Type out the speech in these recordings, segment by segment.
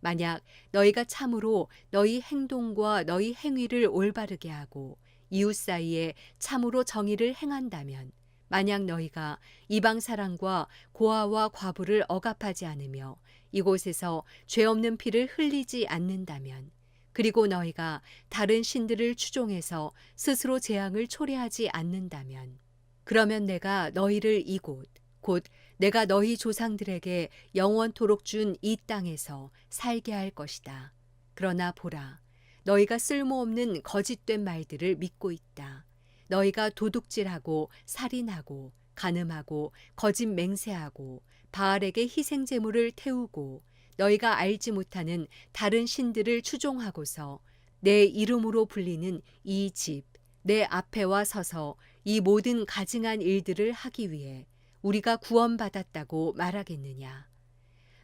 만약 너희가 참으로 너희 행동과 너희 행위를 올바르게 하고 이웃 사이에 참으로 정의를 행한다면, 만약 너희가 이방 사람과 고아와 과부를 억압하지 않으며 이곳에서 죄 없는 피를 흘리지 않는다면, 그리고 너희가 다른 신들을 추종해서 스스로 재앙을 초래하지 않는다면, 그러면 내가 너희를 이곳 곧 내가 너희 조상들에게 영원토록 준 이 땅에서 살게 할 것이다. 그러나 보라, 너희가 쓸모없는 거짓된 말들을 믿고 있다. 너희가 도둑질하고 살인하고 간음하고 거짓 맹세하고 바알에게 희생 제물을 태우고 너희가 알지 못하는 다른 신들을 추종하고서 내 이름으로 불리는 이 집, 내 앞에 와 서서 이 모든 가증한 일들을 하기 위해 우리가 구원받았다고 말하겠느냐.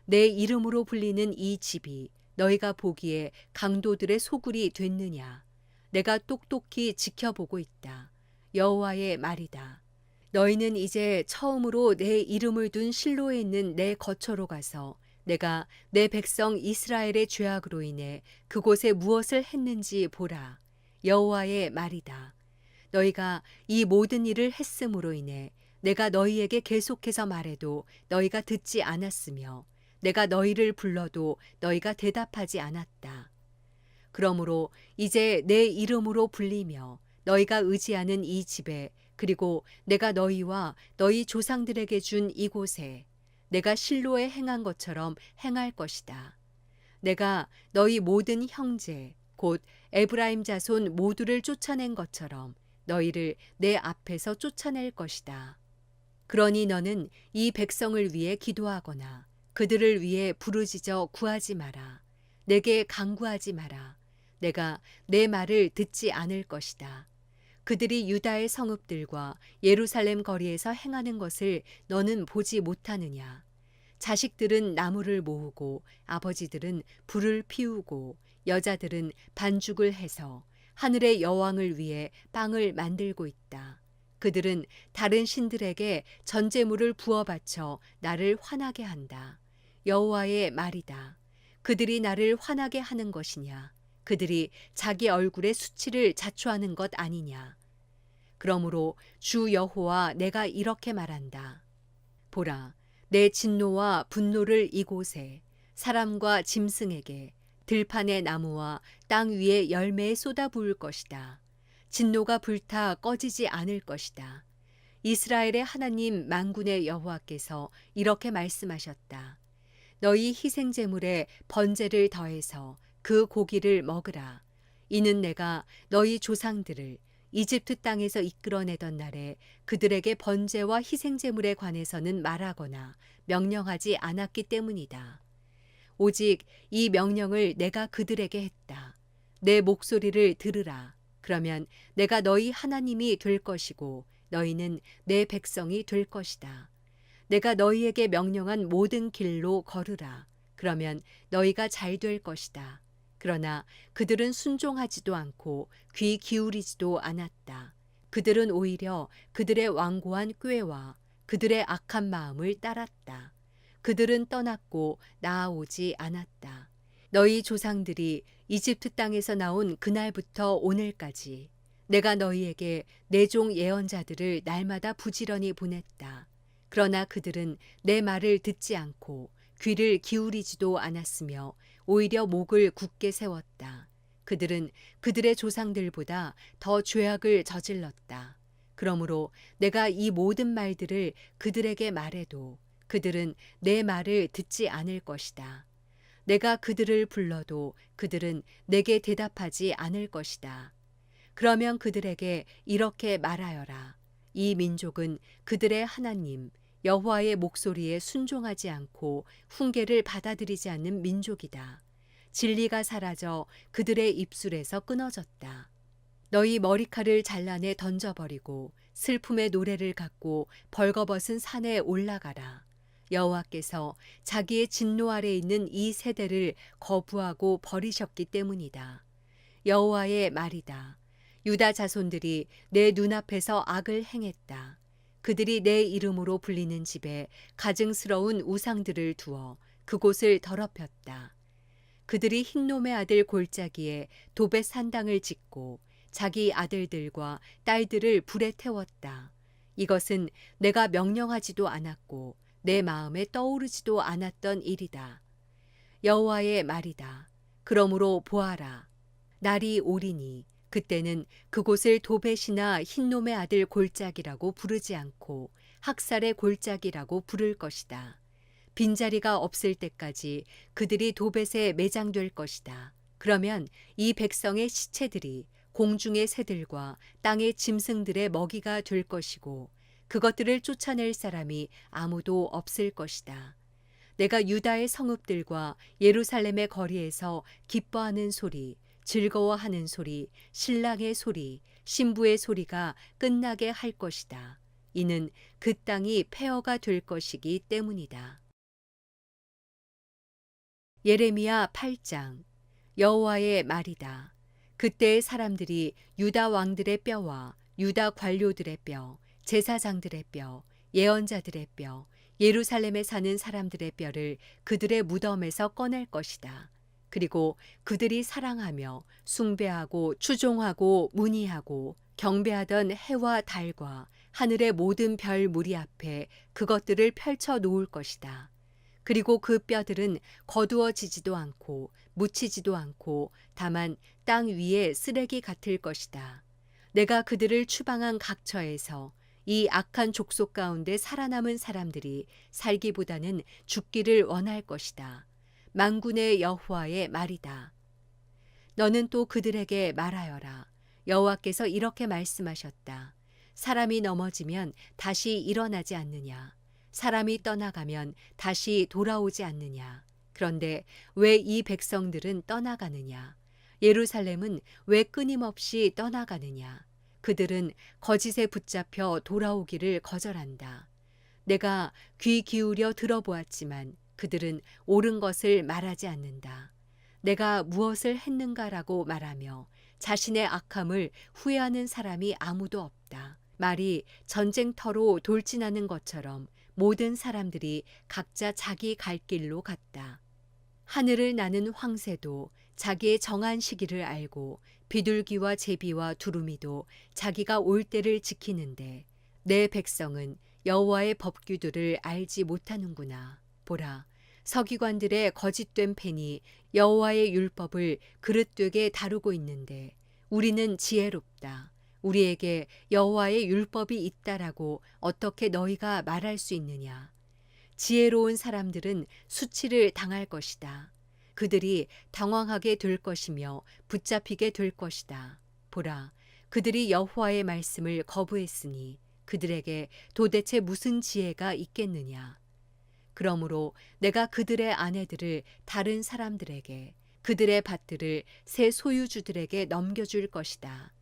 내 이름으로 불리는 이 집이 너희가 보기에 강도들의 소굴이 됐느냐. 내가 똑똑히 지켜보고 있다. 여호와의 말이다. 너희는 이제 처음으로 내 이름을 둔 실로에 있는 내 거처로 가서 내가 내 백성 이스라엘의 죄악으로 인해 그곳에 무엇을 했는지 보라. 여호와의 말이다. 너희가 이 모든 일을 했음으로 인해 내가 너희에게 계속해서 말해도 너희가 듣지 않았으며 내가 너희를 불러도 너희가 대답하지 않았다. 그러므로 이제 내 이름으로 불리며 너희가 의지하는 이 집에, 그리고 내가 너희와 너희 조상들에게 준 이곳에 내가 실로에 행한 것처럼 행할 것이다. 내가 너희 모든 형제 곧 에브라임 자손 모두를 쫓아낸 것처럼 너희를 내 앞에서 쫓아낼 것이다. 그러니 너는 이 백성을 위해 기도하거나 그들을 위해 부르짖어 구하지 마라. 내게 간구하지 마라. 내가 내 말을 듣지 않을 것이다. 그들이 유다의 성읍들과 예루살렘 거리에서 행하는 것을 너는 보지 못하느냐. 자식들은 나무를 모으고 아버지들은 불을 피우고 여자들은 반죽을 해서 하늘의 여왕을 위해 빵을 만들고 있다. 그들은 다른 신들에게 전제물을 부어 바쳐 나를 화나게 한다. 여호와의 말이다. 그들이 나를 화나게 하는 것이냐? 그들이 자기 얼굴의 수치를 자초하는 것 아니냐? 그러므로 주 여호와 내가 이렇게 말한다. 보라, 내 진노와 분노를 이곳에 사람과 짐승에게 들판의 나무와 땅 위의 열매에 쏟아부을 것이다. 진노가 불타 꺼지지 않을 것이다. 이스라엘의 하나님 만군의 여호와께서 이렇게 말씀하셨다. 너희 희생 제물에 번제를 더해서 그 고기를 먹으라. 이는 내가 너희 조상들을 이집트 땅에서 이끌어내던 날에 그들에게 번제와 희생 제물에 관해서는 말하거나 명령하지 않았기 때문이다. 오직 이 명령을 내가 그들에게 했다. 내 목소리를 들으라. 그러면 내가 너희 하나님이 될 것이고 너희는 내 백성이 될 것이다. 내가 너희에게 명령한 모든 길로 걸으라. 그러면 너희가 잘 될 것이다. 그러나 그들은 순종하지도 않고 귀 기울이지도 않았다. 그들은 오히려 그들의 완고한 꾀와 그들의 악한 마음을 따랐다. 그들은 떠났고 나아오지 않았다. 너희 조상들이 이집트 땅에서 나온 그날부터 오늘까지 내가 너희에게 내 종 예언자들을 날마다 부지런히 보냈다. 그러나 그들은 내 말을 듣지 않고 귀를 기울이지도 않았으며 오히려 목을 굳게 세웠다. 그들은 그들의 조상들보다 더 죄악을 저질렀다. 그러므로 내가 이 모든 말들을 그들에게 말해도 그들은 내 말을 듣지 않을 것이다. 내가 그들을 불러도 그들은 내게 대답하지 않을 것이다. 그러면 그들에게 이렇게 말하여라. 이 민족은 그들의 하나님 여호와의 목소리에 순종하지 않고 훈계를 받아들이지 않는 민족이다. 진리가 사라져 그들의 입술에서 끊어졌다. 너희 머리칼을 잘라내 던져버리고 슬픔의 노래를 갖고 벌거벗은 산에 올라가라. 여호와께서 자기의 진노 아래 있는 이 세대를 거부하고 버리셨기 때문이다. 여호와의 말이다. 유다 자손들이 내 눈앞에서 악을 행했다. 그들이 내 이름으로 불리는 집에 가증스러운 우상들을 두어 그곳을 더럽혔다. 그들이 흰놈의 아들 골짜기에 도벳 산당을 짓고 자기 아들들과 딸들을 불에 태웠다. 이것은 내가 명령하지도 않았고 내 마음에 떠오르지도 않았던 일이다. 여호와의 말이다. 그러므로 보아라. 날이 오리니 그때는 그곳을 도벳이나 흰놈의 아들 골짜기라고 부르지 않고 학살의 골짜기라고 부를 것이다. 빈자리가 없을 때까지 그들이 도벳에 매장될 것이다. 그러면 이 백성의 시체들이 공중의 새들과 땅의 짐승들의 먹이가 될 것이고 그것들을 쫓아낼 사람이 아무도 없을 것이다. 내가 유다의 성읍들과 예루살렘의 거리에서 기뻐하는 소리, 즐거워하는 소리, 신랑의 소리, 신부의 소리가 끝나게 할 것이다. 이는 그 땅이 폐허가 될 것이기 때문이다. 예레미야 8장. 여호와의 말이다. 그때의 사람들이 유다 왕들의 뼈와 유다 관료들의 뼈, 제사장들의 뼈, 예언자들의 뼈, 예루살렘에 사는 사람들의 뼈를 그들의 무덤에서 꺼낼 것이다. 그리고 그들이 사랑하며 숭배하고 추종하고 문의하고 경배하던 해와 달과 하늘의 모든 별 무리 앞에 그것들을 펼쳐 놓을 것이다. 그리고 그 뼈들은 거두어지지도 않고 묻히지도 않고 다만 땅 위에 쓰레기 같을 것이다. 내가 그들을 추방한 각처에서 이 악한 족속 가운데 살아남은 사람들이 살기보다는 죽기를 원할 것이다. 만군의 여호와의 말이다. 너는 또 그들에게 말하여라. 여호와께서 이렇게 말씀하셨다. 사람이 넘어지면 다시 일어나지 않느냐. 사람이 떠나가면 다시 돌아오지 않느냐. 그런데 왜 이 백성들은 떠나가느냐? 예루살렘은 왜 끊임없이 떠나가느냐? 그들은 거짓에 붙잡혀 돌아오기를 거절한다. 내가 귀 기울여 들어보았지만 그들은 옳은 것을 말하지 않는다. 내가 무엇을 했는가라고 말하며 자신의 악함을 후회하는 사람이 아무도 없다. 말이 전쟁터로 돌진하는 것처럼 모든 사람들이 각자 자기 갈 길로 갔다. 하늘을 나는 황새도 자기의 정한 시기를 알고 비둘기와 제비와 두루미도 자기가 올 때를 지키는데 내 백성은 여호와의 법규들을 알지 못하는구나. 보라, 서기관들의 거짓된 펜이 여호와의 율법을 그릇되게 다루고 있는데 우리는 지혜롭다. 우리에게 여호와의 율법이 있다라고 어떻게 너희가 말할 수 있느냐? 지혜로운 사람들은 수치를 당할 것이다. 그들이 당황하게 될 것이며 붙잡히게 될 것이다. 보라, 그들이 여호와의 말씀을 거부했으니 그들에게 도대체 무슨 지혜가 있겠느냐? 그러므로 내가 그들의 아내들을 다른 사람들에게, 그들의 밭들을 새 소유주들에게 넘겨줄 것이다.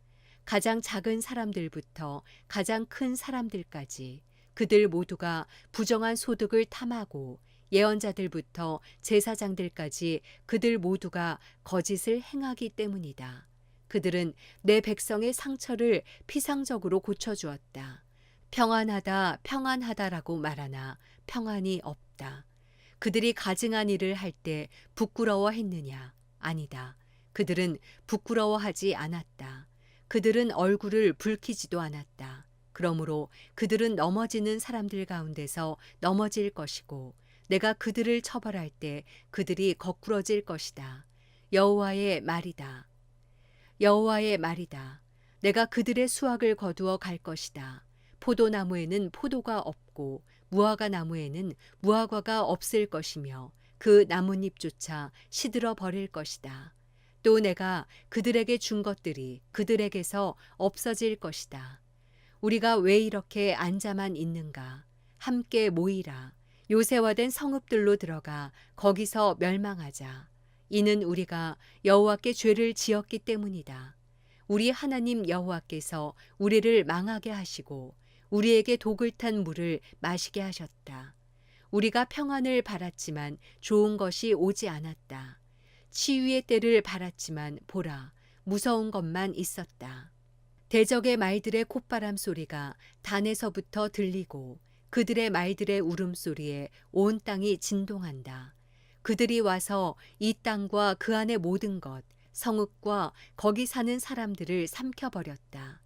가장 작은 사람들부터 가장 큰 사람들까지 그들 모두가 부정한 소득을 탐하고 예언자들부터 제사장들까지 그들 모두가 거짓을 행하기 때문이다. 그들은 내 백성의 상처를 피상적으로 고쳐주었다. 평안하다, 평안하다라고 말하나 평안이 없다. 그들이 가증한 일을 할 때 부끄러워했느냐? 아니다. 그들은 부끄러워하지 않았다. 그들은 얼굴을 붉히지도 않았다. 그러므로 그들은 넘어지는 사람들 가운데서 넘어질 것이고 내가 그들을 처벌할 때 그들이 거꾸러질 것이다. 여호와의 말이다. 여호와의 말이다. 내가 그들의 수확을 거두어 갈 것이다. 포도나무에는 포도가 없고 무화과 나무에는 무화과가 없을 것이며 그 나뭇잎조차 시들어 버릴 것이다. 또 내가 그들에게 준 것들이 그들에게서 없어질 것이다. 우리가 왜 이렇게 앉아만 있는가? 함께 모이라. 요새화된 성읍들로 들어가 거기서 멸망하자. 이는 우리가 여호와께 죄를 지었기 때문이다. 우리 하나님 여호와께서 우리를 망하게 하시고 우리에게 독을 탄 물을 마시게 하셨다. 우리가 평안을 바랐지만 좋은 것이 오지 않았다. 치유의 때를 바랐지만 보라, 무서운 것만 있었다. 대적의 말들의 콧바람 소리가 단에서부터 들리고 그들의 말들의 울음소리에 온 땅이 진동한다. 그들이 와서 이 땅과 그 안의 모든 것, 성읍과 거기 사는 사람들을 삼켜버렸다.